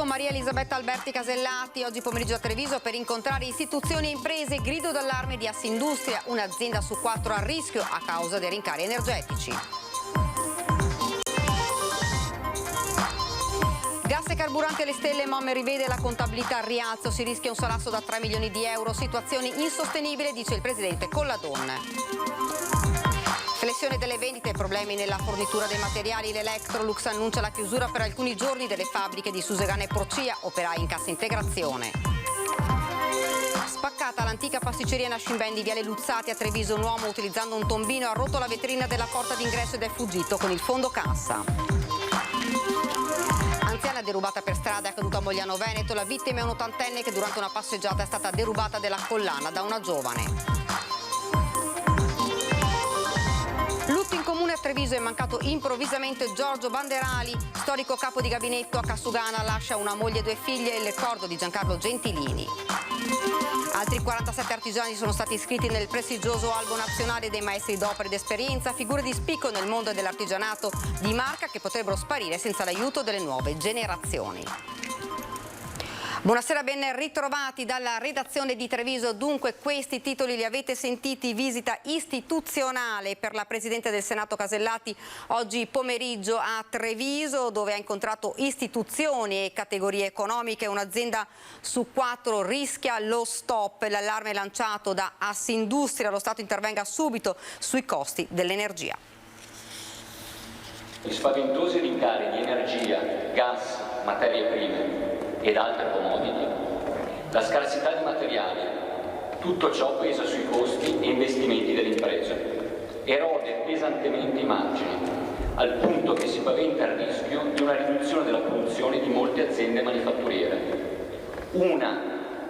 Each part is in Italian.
Senato Maria Elisabetta Alberti Casellati oggi pomeriggio a Treviso per incontrare istituzioni e imprese. Grido d'allarme di Assindustria, un'azienda su 4 a rischio a causa dei rincari energetici. Gas e carburanti alle stelle, Mom rivede la contabilità al rialzo, si rischia un salasso da 3 milioni di euro, situazione insostenibile, dice il presidente Colladon. Flessione delle vendite, problemi nella fornitura dei materiali, l'Electrolux annuncia la chiusura per alcuni giorni delle fabbriche di Susegana e Procea, operai in cassa integrazione. Spaccata l'antica pasticceria Nascimben di Viale Luzzati a Treviso, un uomo utilizzando un tombino ha rotto la vetrina della porta d'ingresso ed è fuggito con il fondo cassa. Anziana derubata per strada, è caduta a Mogliano Veneto, la vittima è un ottantenne che durante una passeggiata è stata derubata della collana da una giovane. Lutto in comune a Treviso, è mancato improvvisamente Giorgio Banderali, storico capo di gabinetto a Cassugana, lascia una moglie e 2 figlie, il ricordo di Giancarlo Gentilini. Altri 47 artigiani sono stati iscritti nel prestigioso albo nazionale dei maestri d'opera ed esperienza, figure di spicco nel mondo dell'artigianato di marca che potrebbero sparire senza l'aiuto delle nuove generazioni. Buonasera, ben ritrovati dalla redazione di Treviso. Dunque questi titoli li avete sentiti: visita istituzionale per la Presidente del Senato Casellati oggi pomeriggio a Treviso, dove ha incontrato istituzioni e categorie economiche. Un'azienda su 4 rischia lo stop, l'allarme lanciato da Assindustria, lo Stato intervenga subito sui costi dell'energia. Gli spaventosi rincari di energia, gas, materie prime ed altre commodity, la scarsità di materiali, tutto ciò pesa sui costi e investimenti delle imprese, erode pesantemente i margini, al punto che si paventa il rischio di una riduzione della produzione di molte aziende manifatturiere. 1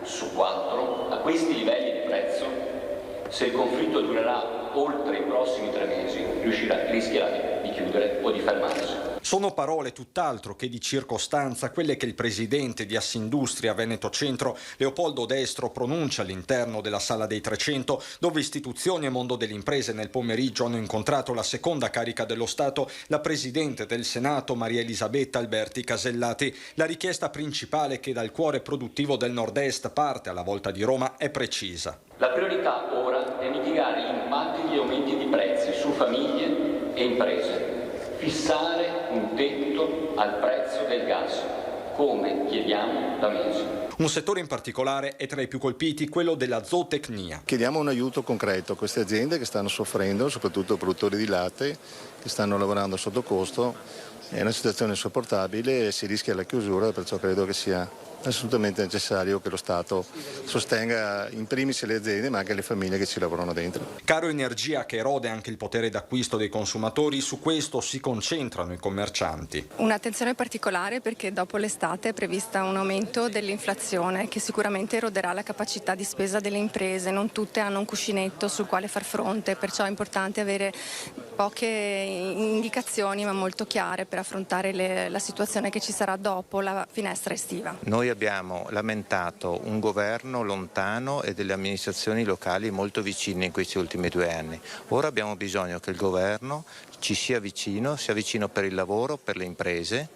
su 4 a questi livelli di prezzo, se il conflitto durerà oltre i prossimi 3 mesi, rischierà di chiudere o di fermarsi. Sono parole tutt'altro che di circostanza quelle che il presidente di Assindustria Veneto Centro, Leopoldo Destro, pronuncia all'interno della Sala dei 300, dove istituzioni e mondo delle imprese nel pomeriggio hanno incontrato la seconda carica dello Stato, la Presidente del Senato Maria Elisabetta Alberti Casellati. La richiesta principale che dal cuore produttivo del Nord-Est parte alla volta di Roma è precisa. La priorità ora è mitigare gli impatti degli aumenti di prezzi su famiglie e imprese. Fissare un tetto al prezzo del gas, come chiediamo da mesi. Un settore in particolare è tra i più colpiti, quello della zootecnia. Chiediamo un aiuto concreto a queste aziende che stanno soffrendo, soprattutto produttori di latte, che stanno lavorando sotto costo. È una situazione insopportabile e si rischia la chiusura, perciò credo che sia assolutamente necessario che lo Stato sostenga in primis le aziende ma anche le famiglie che ci lavorano dentro. Caro energia che erode anche il potere d'acquisto dei consumatori, su questo si concentrano i commercianti. Un'attenzione particolare perché dopo l'estate è prevista un aumento dell'inflazione che sicuramente eroderà la capacità di spesa delle imprese, non tutte hanno un cuscinetto sul quale far fronte, perciò è importante avere poche indicazioni ma molto chiare per affrontare la situazione che ci sarà dopo la finestra estiva. Noi abbiamo lamentato un governo lontano e delle amministrazioni locali molto vicine in questi ultimi 2 anni. Ora abbiamo bisogno che il governo ci sia vicino per il lavoro, per le imprese,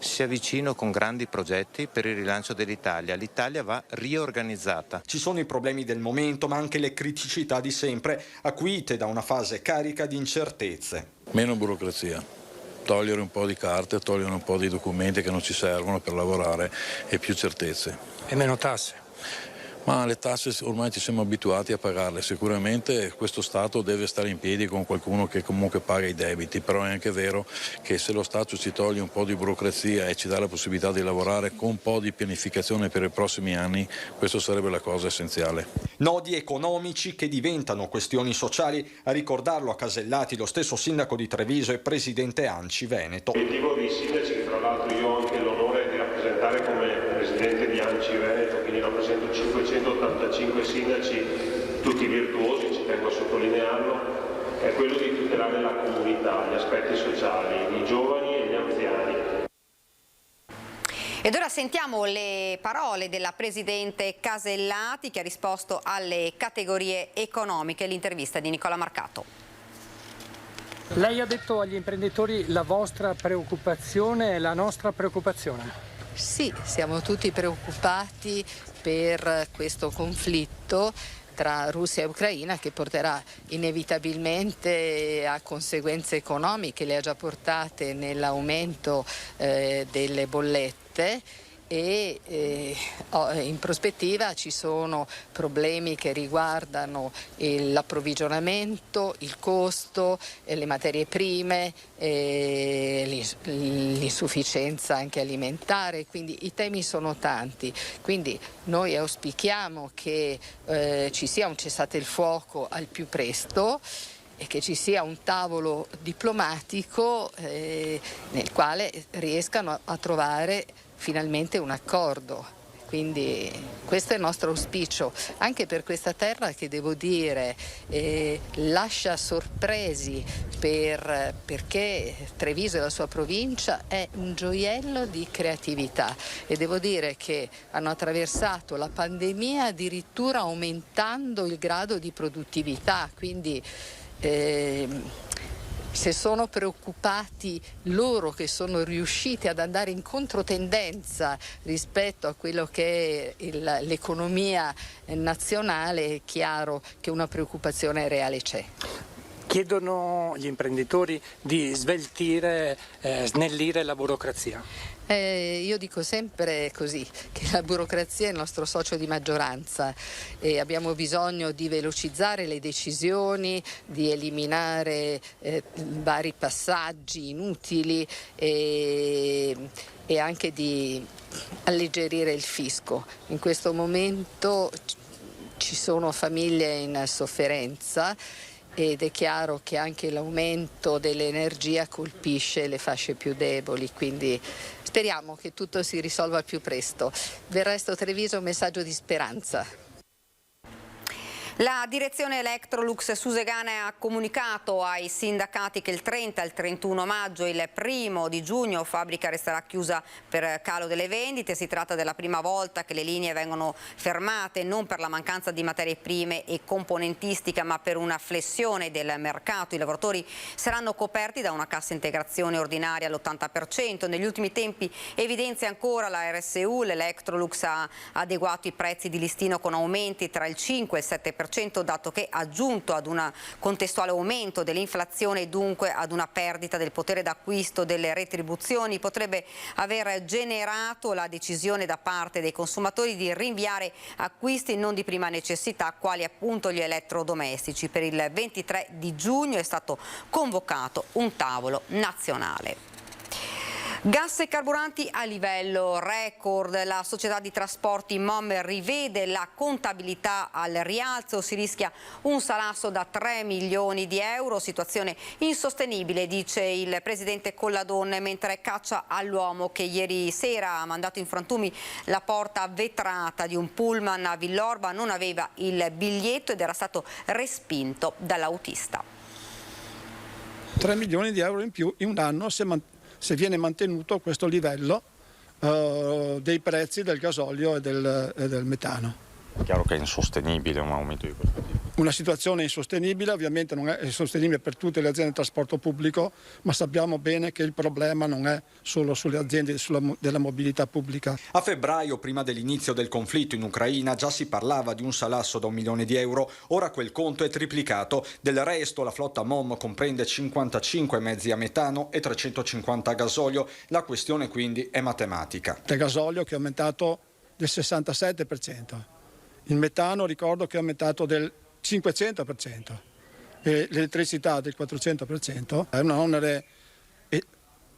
sia vicino con grandi progetti per il rilancio dell'Italia. L'Italia va riorganizzata. Ci sono i problemi del momento, ma anche le criticità di sempre, acuite da una fase carica di incertezze. Meno burocrazia. Togliere un po' di carte, togliere un po' di documenti che non ci servono per lavorare e più certezze. E meno tasse? Ma le tasse ormai ci siamo abituati a pagarle, sicuramente questo Stato deve stare in piedi con qualcuno che comunque paga i debiti, però è anche vero che se lo Stato ci toglie un po' di burocrazia e ci dà la possibilità di lavorare con un po' di pianificazione per i prossimi anni, questo sarebbe la cosa essenziale. Nodi economici che diventano questioni sociali, a ricordarlo a Casellati lo stesso sindaco di Treviso e presidente ANCI Veneto. L'obiettivo dei sindaci, che tra l'altro io ho anche l'onore di rappresentare come presidente di ANCI Veneto, quindi rappresento 585 sindaci, tutti virtuosi, ci tengo a sottolinearlo, è quello di tutelare la comunità, gli aspetti sociali, i giovani e gli anziani. Ed ora sentiamo le parole della Presidente Casellati che ha risposto alle categorie economiche, l'intervista di Nicola Marcato. Lei ha detto agli imprenditori la vostra preoccupazione è la nostra preoccupazione. Sì, siamo tutti preoccupati per questo conflitto tra Russia e Ucraina che porterà inevitabilmente a conseguenze economiche, le ha già portate nell'aumento delle bollette. E in prospettiva ci sono problemi che riguardano l'approvvigionamento, il costo, le materie prime, l'insufficienza anche alimentare, quindi i temi sono tanti. Quindi noi auspichiamo che ci sia un cessate il fuoco al più presto e che ci sia un tavolo diplomatico nel quale riescano a trovare finalmente un accordo. Quindi questo è il nostro auspicio, anche per questa terra che devo dire lascia sorpresi perché Treviso e la sua provincia è un gioiello di creatività e devo dire che hanno attraversato la pandemia addirittura aumentando il grado di produttività, quindi se sono preoccupati loro che sono riusciti ad andare in controtendenza rispetto a quello che è l'economia nazionale, è chiaro che una preoccupazione reale c'è. Chiedono gli imprenditori di snellire la burocrazia. Io dico sempre così, che la burocrazia è il nostro socio di maggioranza e abbiamo bisogno di velocizzare le decisioni, di eliminare vari passaggi inutili e anche di alleggerire il fisco. In questo momento ci sono famiglie in sofferenza ed è chiaro che anche l'aumento dell'energia colpisce le fasce più deboli, quindi speriamo che tutto si risolva al più presto. Del resto Treviso è un messaggio di speranza. La direzione Electrolux Susegana ha comunicato ai sindacati che il 30 e il 31 maggio e il 1 di giugno fabbrica resterà chiusa per calo delle vendite. Si tratta della prima volta che le linee vengono fermate non per la mancanza di materie prime e componentistica ma per una flessione del mercato. I lavoratori saranno coperti da una cassa integrazione ordinaria all'80%. Negli ultimi tempi evidenzia ancora la RSU, l'Electrolux ha adeguato i prezzi di listino con aumenti tra il 5 e il 7%. Dato che aggiunto ad un contestuale aumento dell'inflazione e dunque ad una perdita del potere d'acquisto delle retribuzioni potrebbe aver generato la decisione da parte dei consumatori di rinviare acquisti non di prima necessità quali appunto gli elettrodomestici. Per il 23 di giugno è stato convocato un tavolo nazionale. Gas e carburanti a livello record, la società di trasporti MOM rivede la contabilità al rialzo, si rischia un salasso da 3 milioni di euro, situazione insostenibile dice il presidente Colladon mentre caccia all'uomo che ieri sera ha mandato in frantumi la porta vetrata di un pullman a Villorba, non aveva il biglietto ed era stato respinto dall'autista. 3 milioni di euro in più in un anno se viene mantenuto questo livello dei prezzi del gasolio e del metano. È chiaro che è insostenibile un aumento di questo tipo. Una situazione insostenibile, ovviamente non è sostenibile per tutte le aziende di trasporto pubblico, ma sappiamo bene che il problema non è solo sulle aziende della mobilità pubblica. A febbraio, prima dell'inizio del conflitto in Ucraina, già si parlava di un salasso da 1 milione di euro, ora quel conto è triplicato. Del resto la flotta MOM comprende 55 mezzi a metano e 350 a gasolio, la questione quindi è matematica. Il gasolio che è aumentato del 67%, il metano ricordo che è aumentato del 500% e l'elettricità del 400%, è un onere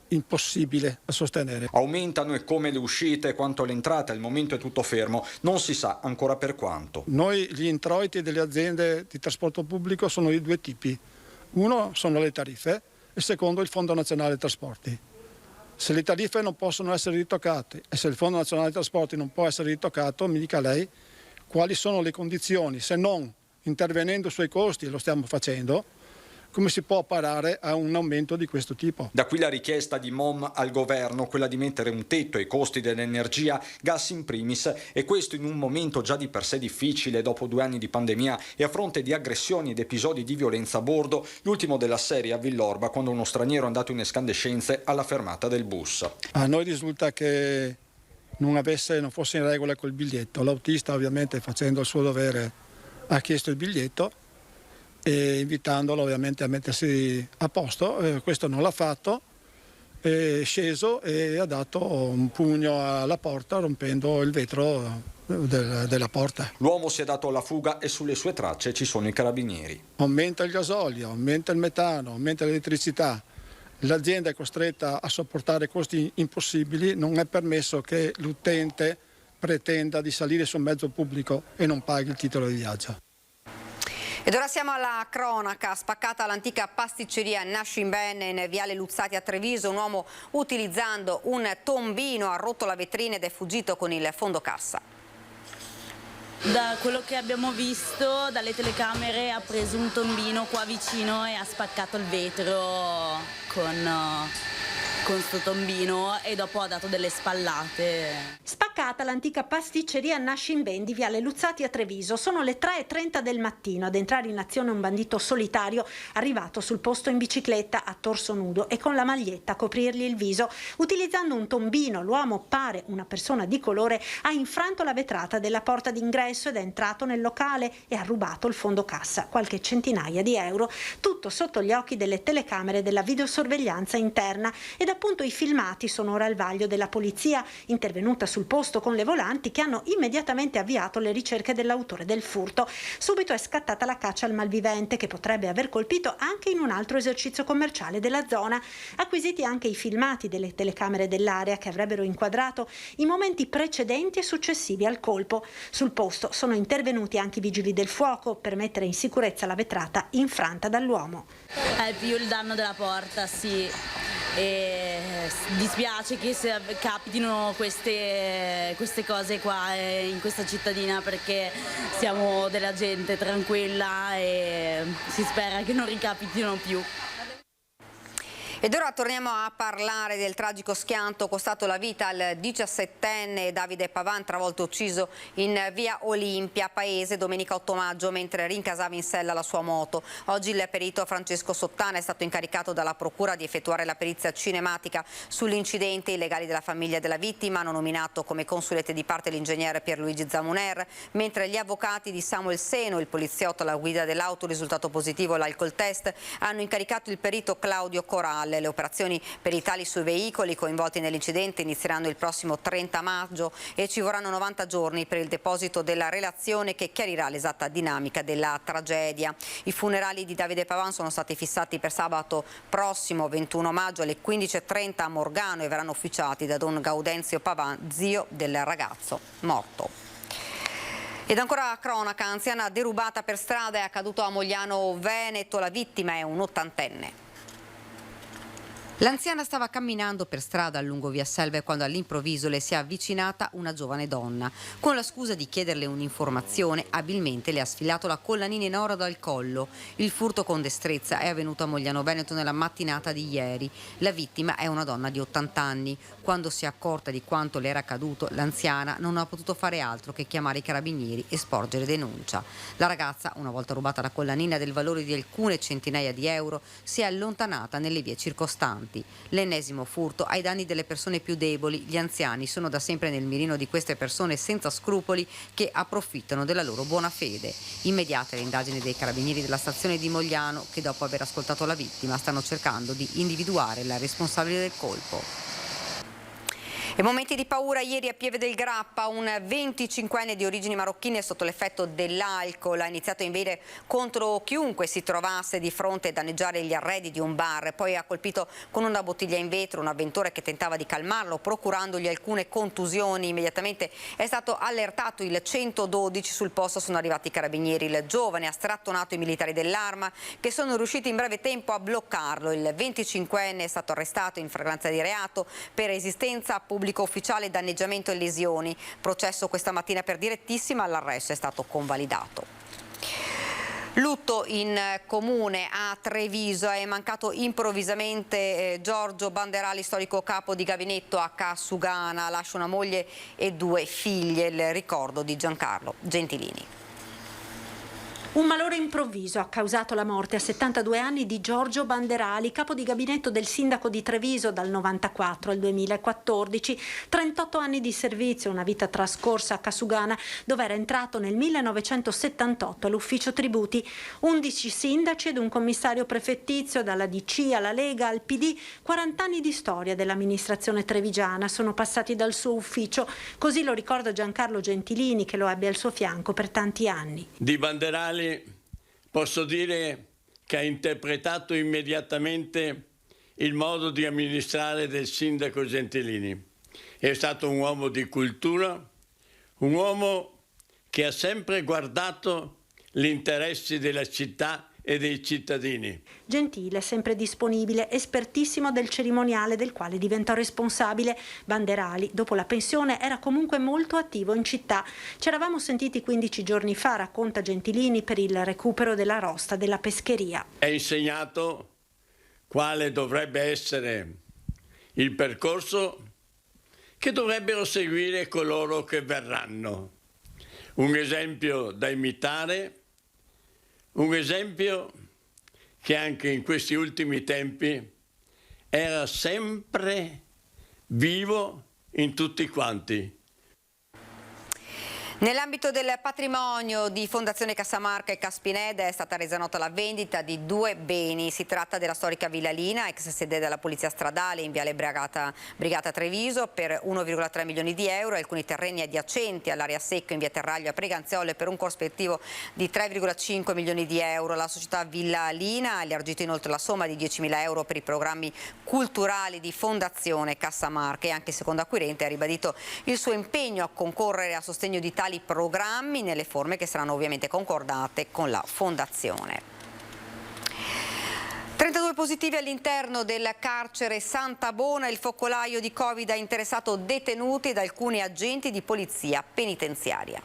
impossibile da sostenere. Aumentano e come le uscite, quanto le entrate, al momento è tutto fermo, non si sa ancora per quanto. Noi gli introiti delle aziende di trasporto pubblico sono di due tipi, uno sono le tariffe e il secondo il Fondo Nazionale Trasporti. Se le tariffe non possono essere ritoccate e se il Fondo Nazionale Trasporti non può essere ritoccato, mi dica lei quali sono le condizioni, se non intervenendo sui costi, e lo stiamo facendo, come si può parare a un aumento di questo tipo. Da qui la richiesta di MOM al governo, quella di mettere un tetto ai costi dell'energia, gas in primis, e questo in un momento già di per sé difficile dopo 2 anni di pandemia e a fronte di aggressioni ed episodi di violenza a bordo, l'ultimo della serie a Villorba quando uno straniero è andato in escandescenze alla fermata del bus. A noi risulta che non fosse in regola col biglietto. L'autista, ovviamente facendo il suo dovere, ha chiesto il biglietto e invitandolo ovviamente a mettersi a posto, questo non l'ha fatto, è sceso e ha dato un pugno alla porta rompendo il vetro della porta. L'uomo si è dato alla fuga e sulle sue tracce ci sono i carabinieri. Aumenta il gasolio, aumenta il metano, aumenta l'elettricità. L'azienda è costretta a sopportare costi impossibili, non è permesso che l'utente pretenda di salire su un mezzo pubblico e non paghi il titolo di viaggio. Ed ora siamo alla cronaca. Spaccata l'antica pasticceria Nascimbene in viale Luzzati a Treviso, un uomo utilizzando un tombino ha rotto la vetrina ed è fuggito con il fondo cassa. Da quello che abbiamo visto dalle telecamere ha preso un tombino qua vicino e ha spaccato il vetro con sto tombino e dopo ha dato delle spallate. Spaccata l'antica pasticceria Nascimbene di viale Luzzati a Treviso. Sono le 3:30 del mattino ad entrare in azione un bandito solitario arrivato sul posto in bicicletta a torso nudo e con la maglietta a coprirgli il viso. Utilizzando un tombino, l'uomo, pare una persona di colore, ha infranto la vetrata della porta d'ingresso ed è entrato nel locale e ha rubato il fondo cassa, qualche centinaia di euro, tutto sotto gli occhi delle telecamere della videosorveglianza interna. Ed appunto i filmati sono ora al vaglio della polizia, intervenuta sul posto con le volanti che hanno immediatamente avviato le ricerche dell'autore del furto. Subito è scattata la caccia al malvivente che potrebbe aver colpito anche in un altro esercizio commerciale della zona. Acquisiti anche i filmati delle telecamere dell'area che avrebbero inquadrato i momenti precedenti e successivi al colpo. Sul posto sono intervenuti anche i vigili del fuoco per mettere in sicurezza la vetrata infranta dall'uomo. È più il danno della porta, sì. E dispiace che capitino queste cose qua in questa cittadina, perché siamo della gente tranquilla e si spera che non ricapitino più. Ed ora torniamo a parlare del tragico schianto costato la vita al 17enne Davide Pavan, travolto ucciso in via Olimpia, Paese, domenica 8 maggio, mentre rincasava in sella la sua moto. Oggi il perito Francesco Sottana è stato incaricato dalla procura di effettuare la perizia cinematica sull'incidente. I legali della famiglia della vittima hanno nominato come consulente di parte l'ingegnere Pierluigi Zamuner, mentre gli avvocati di Samuel Seno, il poliziotto alla guida dell'auto, risultato positivo l'alcol test, hanno incaricato il perito Claudio Corale. Le operazioni peritali sui veicoli coinvolti nell'incidente inizieranno il prossimo 30 maggio e ci vorranno 90 giorni per il deposito della relazione che chiarirà l'esatta dinamica della tragedia. I funerali di Davide Pavan sono stati fissati per sabato prossimo 21 maggio alle 15:30 a Morgano e verranno ufficiati da Don Gaudenzio Pavan, zio del ragazzo morto. Ed ancora cronaca, anziana derubata per strada, è accaduto a Mogliano Veneto, la vittima è un 80enne. L'anziana stava camminando per strada lungo via Selve quando all'improvviso le si è avvicinata una giovane donna. Con la scusa di chiederle un'informazione, abilmente le ha sfilato la collanina in oro dal collo. Il furto con destrezza è avvenuto a Mogliano Veneto nella mattinata di ieri. La vittima è una donna di 80 anni. Quando si è accorta di quanto le era accaduto, l'anziana non ha potuto fare altro che chiamare i carabinieri e sporgere denuncia. La ragazza, una volta rubata la collanina del valore di alcune centinaia di euro, si è allontanata nelle vie circostanti. L'ennesimo furto ai danni delle persone più deboli. Gli anziani sono da sempre nel mirino di queste persone senza scrupoli che approfittano della loro buona fede. Immediate le indagini dei carabinieri della stazione di Mogliano che, dopo aver ascoltato la vittima, stanno cercando di individuare la responsabile del colpo. E momenti di paura ieri a Pieve del Grappa, un 25enne di origini marocchine sotto l'effetto dell'alcol ha iniziato a inveire contro chiunque si trovasse di fronte a danneggiare gli arredi di un bar, poi ha colpito con una bottiglia in vetro un avventore che tentava di calmarlo, procurandogli alcune contusioni. Immediatamente è stato allertato il 112, sul posto sono arrivati i carabinieri. Il giovane ha strattonato i militari dell'Arma che sono riusciti in breve tempo a bloccarlo. Il 25enne è stato arrestato in flagranza di reato per resistenza a pubblico ufficiale, danneggiamento e lesioni. Processo questa mattina per direttissima, l'arresto è stato convalidato. Lutto in comune a Treviso, è mancato improvvisamente Giorgio Banderali, storico capo di gabinetto a Cassugana, lascia una moglie e 2 figlie, il ricordo di Giancarlo Gentilini. Un malore improvviso ha causato la morte a 72 anni di Giorgio Banderali, capo di gabinetto del sindaco di Treviso dal 1994 al 2014. 38 anni di servizio, una vita trascorsa a Casugana, dove era entrato nel 1978 all'ufficio tributi. 11 sindaci ed un commissario prefettizio, dalla DC alla Lega al PD. 40 anni di storia dell'amministrazione trevigiana sono passati dal suo ufficio. Così lo ricorda Giancarlo Gentilini, che lo ebbe al suo fianco per tanti anni. Di Banderali posso dire che ha interpretato immediatamente il modo di amministrare del sindaco Gentilini. È stato un uomo di cultura, un uomo che ha sempre guardato gli interessi della città e dei cittadini. Gentile, sempre disponibile, espertissimo del cerimoniale del quale diventò responsabile. Banderali, dopo la pensione, era comunque molto attivo in città. Ci eravamo sentiti 15 giorni fa, racconta Gentilini, per il recupero della rosta della pescheria. Ha insegnato quale dovrebbe essere il percorso che dovrebbero seguire coloro che verranno. Un esempio da imitare, un esempio che anche in questi ultimi tempi era sempre vivo in tutti quanti. Nell'ambito del patrimonio di Fondazione Cassamarca e Caspinede è stata resa nota la vendita di 2 beni. Si tratta della storica Villa Lina, ex sede della Polizia Stradale in Viale Brigata Treviso, per 1,3 milioni di euro, e alcuni terreni adiacenti all'area secca in via Terraglio a Preganziole per un corrispettivo di 3,5 milioni di euro. La società Villa Lina ha elargito inoltre la somma di 10.000 euro per i programmi culturali di Fondazione Cassamarca e anche il secondo acquirente ha ribadito il suo impegno a concorrere a sostegno di tali programmi nelle forme che saranno ovviamente concordate con la Fondazione. 32 positivi all'interno del carcere Santa Bona. Il focolaio di Covid ha interessato detenuti ed alcuni agenti di polizia penitenziaria.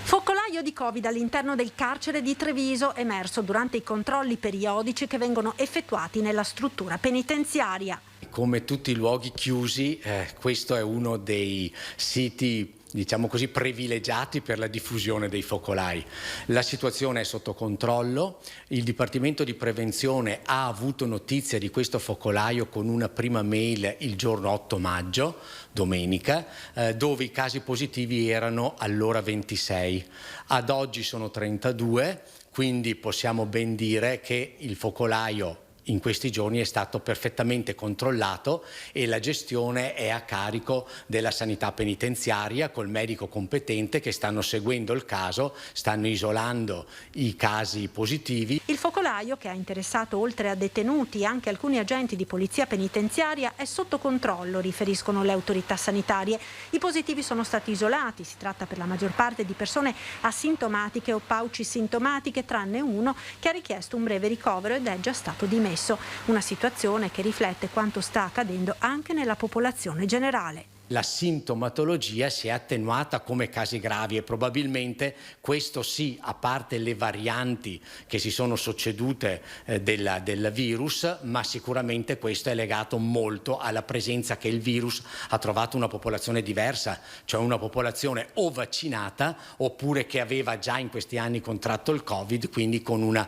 Focolaio di Covid all'interno del carcere di Treviso, emerso durante i controlli periodici che vengono effettuati nella struttura penitenziaria. Come tutti i luoghi chiusi, questo è uno dei siti, diciamo così, privilegiati per la diffusione dei focolai. La situazione è sotto controllo, il Dipartimento di Prevenzione ha avuto notizia di questo focolaio con una prima mail il giorno 8 maggio, domenica, dove i casi positivi erano allora 26. Ad oggi sono 32, quindi possiamo ben dire che il focolaio in questi giorni è stato perfettamente controllato e la gestione è a carico della sanità penitenziaria col medico competente che stanno seguendo il caso, stanno isolando i casi positivi. Il focolaio, che ha interessato oltre a detenuti anche alcuni agenti di polizia penitenziaria, è sotto controllo, riferiscono le autorità sanitarie. I positivi sono stati isolati, si tratta per la maggior parte di persone asintomatiche o paucisintomatiche, tranne uno che ha richiesto un breve ricovero ed è già stato dimesso. Una situazione che riflette quanto sta accadendo anche nella popolazione generale. La sintomatologia si è attenuata come casi gravi e probabilmente questo sì, a parte le varianti che si sono succedute del virus, ma sicuramente questo è legato molto alla presenza che il virus ha trovato una popolazione diversa, cioè una popolazione o vaccinata oppure che aveva già in questi anni contratto il Covid, quindi con una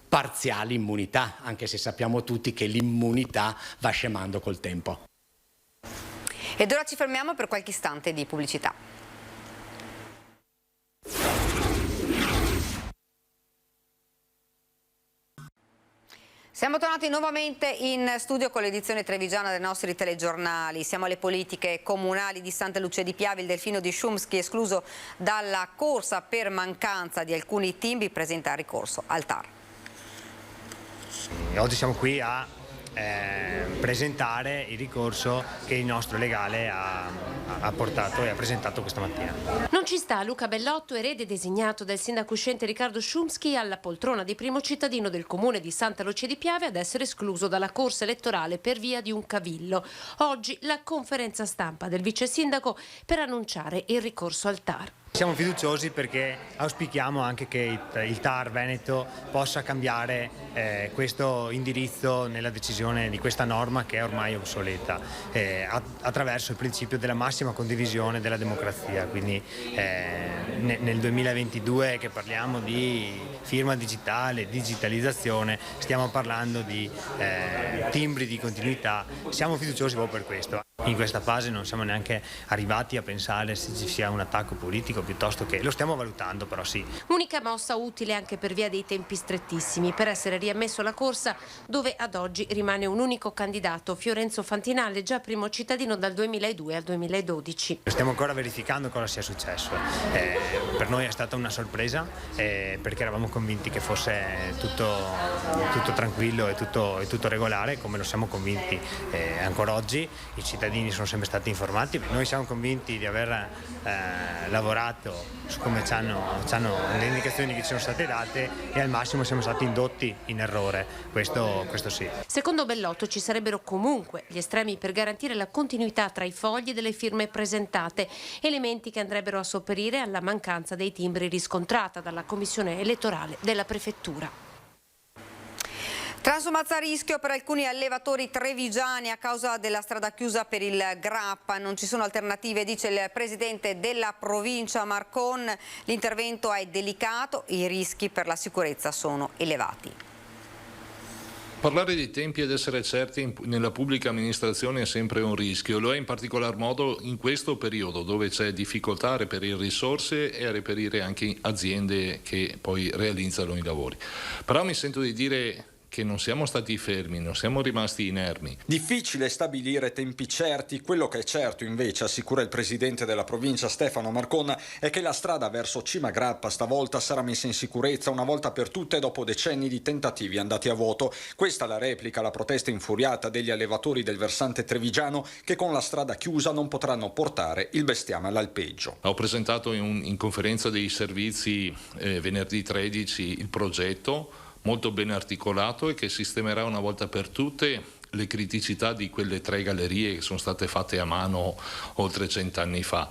parziale immunità, anche se sappiamo tutti che l'immunità va scemando col tempo. Ed ora ci fermiamo per qualche istante di pubblicità. Siamo tornati nuovamente in studio con l'edizione trevigiana dei nostri telegiornali. Siamo alle politiche comunali di Santa Lucia di Piave. Il delfino di Shumsky, escluso dalla corsa per mancanza di alcuni timbi, presenta ricorso al TAR. Oggi siamo qui a presentare il ricorso che il nostro legale ha portato e ha presentato questa mattina. Non ci sta Luca Bellotto, erede designato dal sindaco uscente Riccardo Shumsky alla poltrona di primo cittadino del comune di Santa Lucia di Piave, ad essere escluso dalla corsa elettorale per via di un cavillo. Oggi la conferenza stampa del vice sindaco per annunciare il ricorso al TAR. Siamo fiduciosi perché auspichiamo anche che il TAR Veneto possa cambiare questo indirizzo nella decisione di questa norma che è ormai obsoleta, attraverso il principio della massima condivisione della democrazia. Quindi nel 2022 che parliamo di firma digitale, digitalizzazione, stiamo parlando di timbri di continuità. Siamo fiduciosi proprio per questo. In questa fase non siamo neanche arrivati a pensare se ci sia un attacco politico, piuttosto che lo stiamo valutando, però sì. Unica mossa utile anche per via dei tempi strettissimi per essere riammesso alla corsa, dove ad oggi rimane un unico candidato, Fiorenzo Fantinale, già primo cittadino dal 2002 al 2012. Stiamo ancora verificando cosa sia successo. Per noi è stata una sorpresa perché eravamo convinti che fosse tutto tranquillo e tutto regolare, come lo siamo convinti ancora oggi. I cittadini sono sempre stati informati, noi siamo convinti di aver lavorato su come le indicazioni che ci sono state date e al massimo siamo stati indotti in errore, questo sì. Secondo Bellotto ci sarebbero comunque gli estremi per garantire la continuità tra i fogli delle firme presentate, elementi che andrebbero a sopperire alla mancanza dei timbri riscontrata dalla Commissione elettorale della Prefettura. Transumanza a rischio per alcuni allevatori trevigiani a causa della strada chiusa per il Grappa. Non ci sono alternative, dice il presidente della provincia Marcon. L'intervento è delicato, i rischi per la sicurezza sono elevati. Parlare di tempi ed essere certi nella pubblica amministrazione è sempre un rischio, lo è in particolar modo in questo periodo dove c'è difficoltà a reperire risorse e a reperire anche aziende che poi realizzano i lavori. Però mi sento di dire che non siamo stati fermi, non siamo rimasti inermi. Difficile stabilire tempi certi, quello che è certo invece, assicura il presidente della provincia Stefano Marcon, è che la strada verso Cima Grappa stavolta sarà messa in sicurezza una volta per tutte dopo decenni di tentativi andati a vuoto. Questa la replica alla protesta infuriata degli allevatori del versante trevigiano che con la strada chiusa non potranno portare il bestiame all'alpeggio. Ho presentato in conferenza dei servizi venerdì 13 il progetto molto ben articolato e che sistemerà una volta per tutte le criticità di quelle 3 gallerie che sono state fatte a mano oltre 100 anni fa.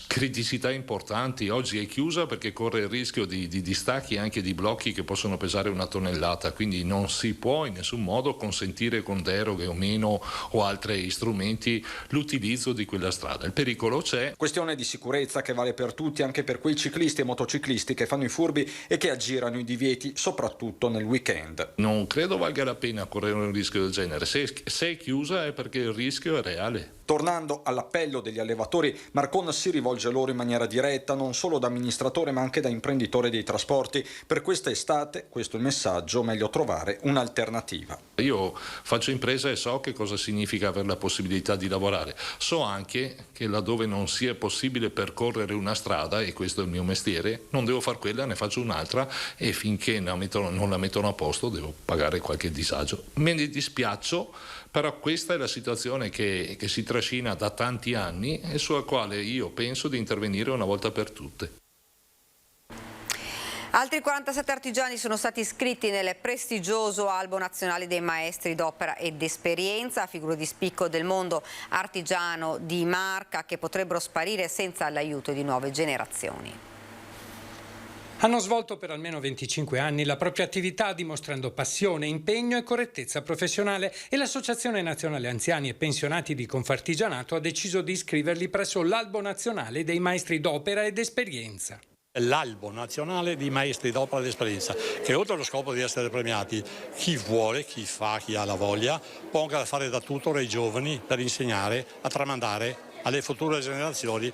Criticità importanti, oggi è chiusa perché corre il rischio di distacchi e anche di blocchi che possono pesare 1 tonnellata, quindi non si può in nessun modo consentire con deroghe o meno o altri strumenti l'utilizzo di quella strada. Il pericolo c'è. Questione di sicurezza che vale per tutti, anche per quei ciclisti e motociclisti che fanno i furbi e che aggirano i divieti, soprattutto nel weekend. Non credo valga la pena correre un rischio del genere, se è chiusa è perché il rischio è reale. Tornando all'appello degli allevatori, Marcon si rivolge loro in maniera diretta, non solo da amministratore ma anche da imprenditore dei trasporti. Per questa estate, questo è il messaggio, meglio trovare un'alternativa. Io faccio impresa e so che cosa significa avere la possibilità di lavorare. So anche che laddove non sia possibile percorrere una strada, e questo è il mio mestiere, non devo far quella, ne faccio un'altra e finché non la mettono a posto devo pagare qualche disagio. Me ne dispiaccio, però questa è la situazione che si trascina da tanti anni e sulla quale io penso di intervenire una volta per tutte. Altri 47 artigiani sono stati iscritti nel prestigioso Albo Nazionale dei Maestri d'Opera ed Esperienza, figure di spicco del mondo artigiano di Marca che potrebbero sparire senza l'aiuto di nuove generazioni. Hanno svolto per almeno 25 anni la propria attività dimostrando passione, impegno e correttezza professionale e l'Associazione Nazionale Anziani e Pensionati di Confartigianato ha deciso di iscriverli presso l'Albo Nazionale dei Maestri d'Opera ed Esperienza. L'Albo Nazionale di Maestri d'Opera ed Esperienza, che oltre allo scopo di essere premiati chi vuole, chi fa, chi ha la voglia, ponga fare da tutore ai giovani per insegnare, a tramandare alle future generazioni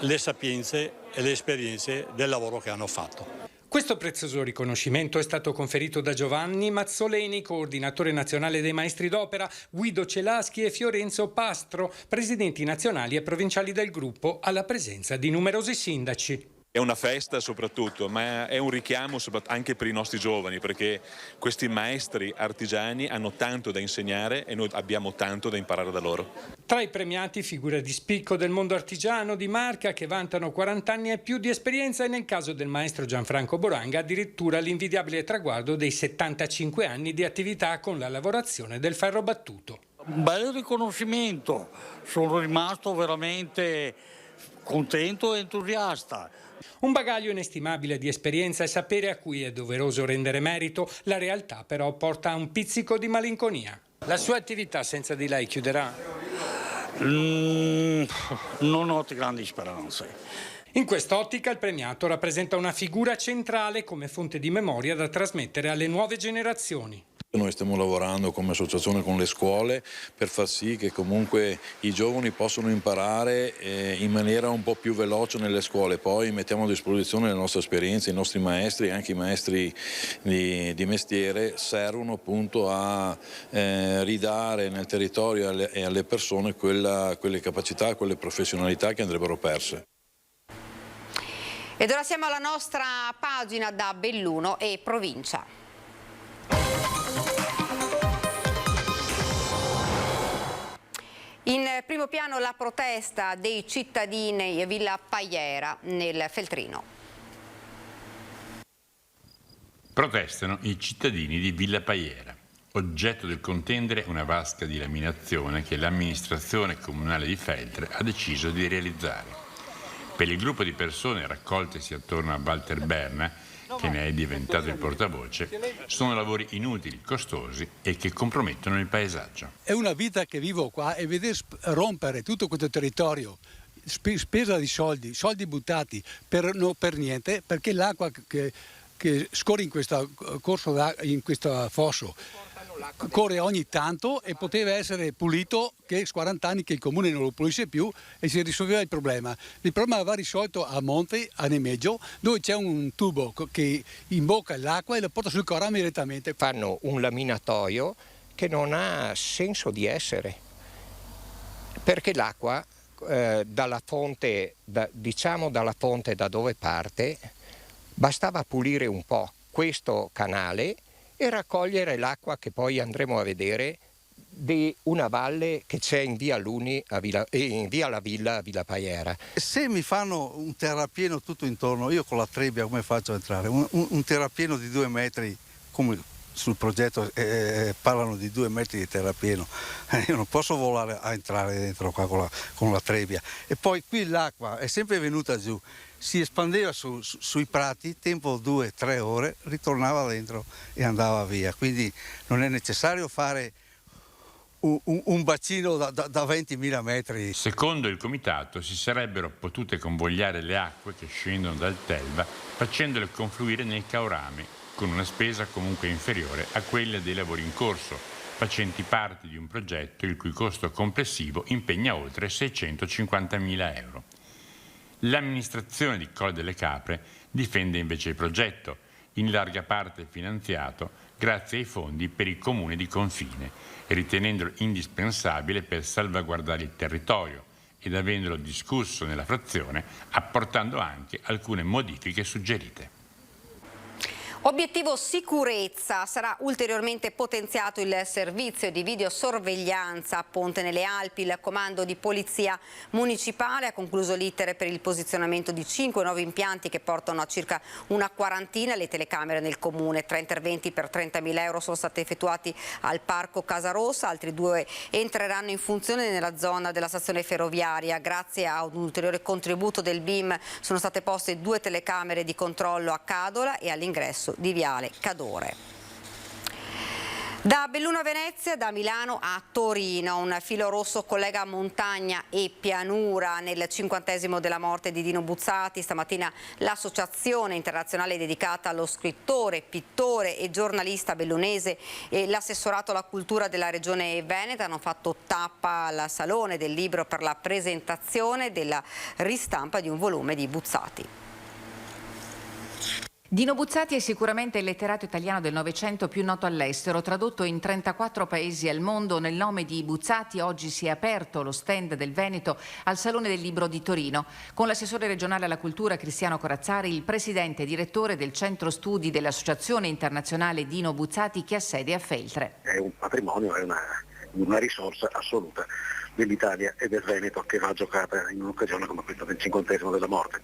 le sapienze e le esperienze del lavoro che hanno fatto. Questo prezioso riconoscimento è stato conferito da Giovanni Mazzoleni, coordinatore nazionale dei Maestri d'Opera, Guido Celaschi e Fiorenzo Pastro, presidenti nazionali e provinciali del gruppo, alla presenza di numerosi sindaci. È una festa soprattutto, ma è un richiamo anche per i nostri giovani, perché questi maestri artigiani hanno tanto da insegnare e noi abbiamo tanto da imparare da loro. Tra i premiati figure di spicco del mondo artigiano di Marca che vantano 40 anni e più di esperienza e nel caso del maestro Gianfranco Boranga addirittura l'invidiabile traguardo dei 75 anni di attività con la lavorazione del ferro battuto. Un bel riconoscimento, sono rimasto veramente contento e entusiasta. Un bagaglio inestimabile di esperienza e sapere a cui è doveroso rendere merito, la realtà però porta a un pizzico di malinconia. La sua attività senza di lei chiuderà? Non ho grandi speranze. In quest'ottica il premiato rappresenta una figura centrale come fonte di memoria da trasmettere alle nuove generazioni. Noi stiamo lavorando come associazione con le scuole per far sì che comunque i giovani possano imparare in maniera un po' più veloce nelle scuole. Poi mettiamo a disposizione le nostre esperienze, i nostri maestri, anche i maestri di mestiere servono appunto a ridare nel territorio e alle persone quelle capacità, quelle professionalità che andrebbero perse. Ed ora siamo alla nostra pagina da Belluno e provincia. In primo piano la protesta dei cittadini a Villa Paiera nel Feltrino. Protestano i cittadini di Villa Paiera. Oggetto del contendere una vasca di laminazione che l'amministrazione comunale di Feltre ha deciso di realizzare. Per il gruppo di persone raccoltesi attorno a Walter Berna, che ne è diventato il portavoce, sono lavori inutili, costosi e che compromettono il paesaggio. È una vita che vivo qua e vedere rompere tutto questo territorio, spesa di soldi buttati per niente, perché l'acqua che scorre in questo fosso corre ogni tanto e poteva essere pulito, che 40 anni che il comune non lo pulisce più e si risolveva il problema. Il problema va risolto a monte, a Nemeggio, dove c'è un tubo che imbocca l'acqua e lo porta sul Corame direttamente. Fanno un laminatoio che non ha senso di essere, perché l'acqua dalla fonte da dove parte bastava pulire un po' questo canale e raccogliere l'acqua che poi andremo a vedere di una valle che c'è in via Luni in via La Villa a Villa Paiera. Se mi fanno un terrapieno tutto intorno, io con la trebbia come faccio a entrare? Un terrapieno di 2 metri, come sul progetto parlano di 2 metri di terrapieno, io non posso volare a entrare dentro qua con la trebbia. E poi qui l'acqua è sempre venuta giù, si espandeva sui prati, tempo 2-3 ore, ritornava dentro e andava via. Quindi non è necessario fare un bacino da 20.000 metri. Secondo il comitato si sarebbero potute convogliare le acque che scendono dal Telva facendole confluire nel Caorame, con una spesa comunque inferiore a quella dei lavori in corso, facenti parte di un progetto il cui costo complessivo impegna oltre 650.000 euro. L'amministrazione di Colle delle Capre difende invece il progetto, in larga parte finanziato grazie ai fondi per il comune di confine, ritenendolo indispensabile per salvaguardare il territorio ed avendolo discusso nella frazione, apportando anche alcune modifiche suggerite. Obiettivo sicurezza: sarà ulteriormente potenziato il servizio di videosorveglianza a Ponte nelle Alpi. Il comando di polizia municipale ha concluso l'iter per il posizionamento di 5 nuovi impianti che portano a circa una quarantina le telecamere nel comune. 3 interventi per 30.000 euro sono stati effettuati al Parco Casarossa, altri 2 entreranno in funzione nella zona della stazione ferroviaria. Grazie a un ulteriore contributo del BIM sono state poste 2 telecamere di controllo a Cadola e all'ingresso di Viale Cadore. Da Belluno a Venezia, da Milano a Torino, un filo rosso collega montagna e pianura. Nel 50° della morte di Dino Buzzati, stamattina l'associazione internazionale dedicata allo scrittore, pittore e giornalista bellunese e l'assessorato alla cultura della regione Veneta hanno fatto tappa al Salone del Libro per la presentazione della ristampa di un volume di Buzzati. Dino Buzzati è sicuramente il letterato italiano del Novecento più noto all'estero, tradotto in 34 paesi al mondo. Nel nome di Buzzati oggi si è aperto lo stand del Veneto al Salone del Libro di Torino, con l'assessore regionale alla cultura Cristiano Corazzari, il presidente e direttore del centro studi dell'Associazione Internazionale Dino Buzzati che ha sede a Feltre. È un patrimonio, è una risorsa assoluta dell'Italia e del Veneto che va giocata in un'occasione come questa del 50° della morte.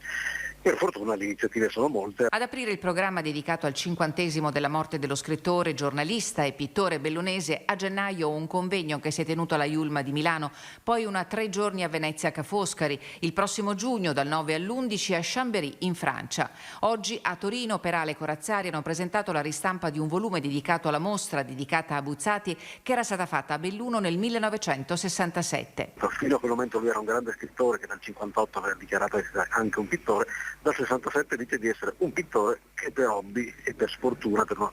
Per fortuna le iniziative sono molte. Ad aprire il programma dedicato al 50° della morte dello scrittore, giornalista e pittore bellunese, a gennaio un convegno che si è tenuto alla Iulma di Milano, poi una 3 giorni a Venezia Ca' Foscari, il prossimo giugno dal 9 all'11 a Chambéry in Francia. Oggi a Torino Perale e Corazzari hanno presentato la ristampa di un volume dedicato alla mostra dedicata a Buzzati che era stata fatta a Belluno nel 1967. Fino a quel momento lui era un grande scrittore che dal 58 aveva dichiarato essere anche un pittore, dal 67 dice di essere un pittore che per hobby e per sfortuna, per uno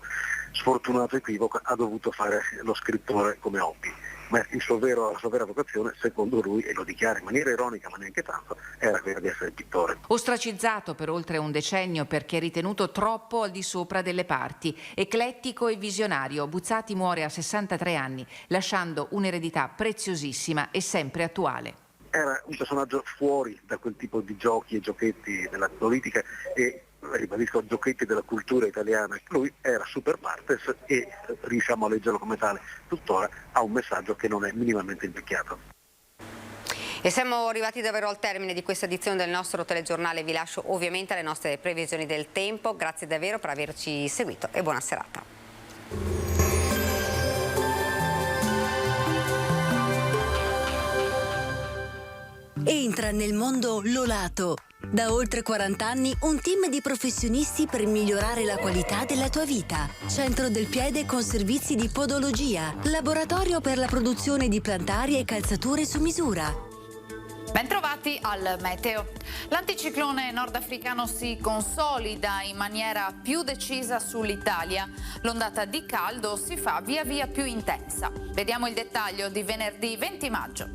sfortunato equivoco, ha dovuto fare lo scrittore come hobby. Ma la sua vera vocazione, secondo lui, e lo dichiara in maniera ironica ma neanche tanto, era quella di essere pittore. Ostracizzato per oltre un decennio perché ritenuto troppo al di sopra delle parti, eclettico e visionario, Buzzati muore a 63 anni, lasciando un'eredità preziosissima e sempre attuale. Era un personaggio fuori da quel tipo di giochi e giochetti della politica e, ribadisco, giochetti della cultura italiana. Lui era super partes e riusciamo a leggerlo come tale. Tuttora ha un messaggio che non è minimamente invecchiato. E siamo arrivati davvero al termine di questa edizione del nostro telegiornale. Vi lascio ovviamente alle nostre previsioni del tempo. Grazie davvero per averci seguito e buona serata. Entra nel mondo Lolato. Da oltre 40 anni un team di professionisti per migliorare la qualità della tua vita. Centro del piede con servizi di podologia. Laboratorio per la produzione di plantari e calzature su misura. Bentrovati al meteo. L'anticiclone nordafricano si consolida in maniera più decisa sull'Italia. L'ondata di caldo si fa via via più intensa. Vediamo il dettaglio di venerdì 20 maggio.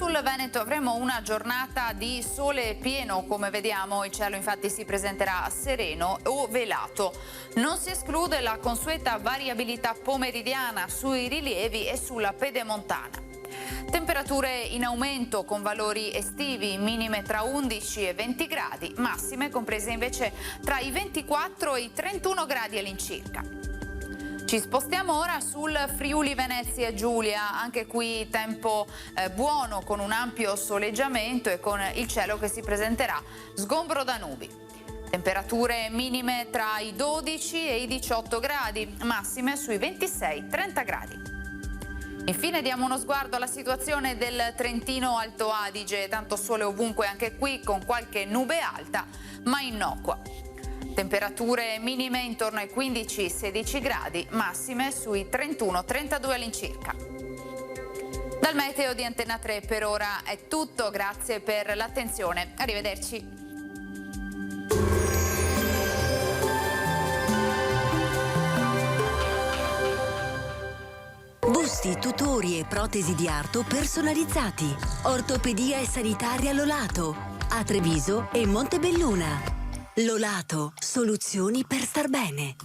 Sul Veneto avremo una giornata di sole pieno, come vediamo il cielo infatti si presenterà sereno o velato. Non si esclude la consueta variabilità pomeridiana sui rilievi e sulla pedemontana. Temperature in aumento con valori estivi, minime tra 11 e 20 gradi, massime comprese invece tra i 24 e i 31 gradi all'incirca. Ci spostiamo ora sul Friuli Venezia Giulia, anche qui tempo buono con un ampio soleggiamento e con il cielo che si presenterà sgombro da nubi. Temperature minime tra i 12 e i 18 gradi, massime sui 26-30 gradi. Infine diamo uno sguardo alla situazione del Trentino Alto Adige, tanto sole ovunque anche qui con qualche nube alta ma innocua. Temperature minime intorno ai 15-16 gradi, massime sui 31-32 all'incirca. Dal meteo di Antenna 3 per ora è tutto, grazie per l'attenzione, arrivederci. Busti, tutori e protesi di arto personalizzati. Ortopedia e sanitaria Lolato. A Treviso e Montebelluna. Lolato, soluzioni per star bene.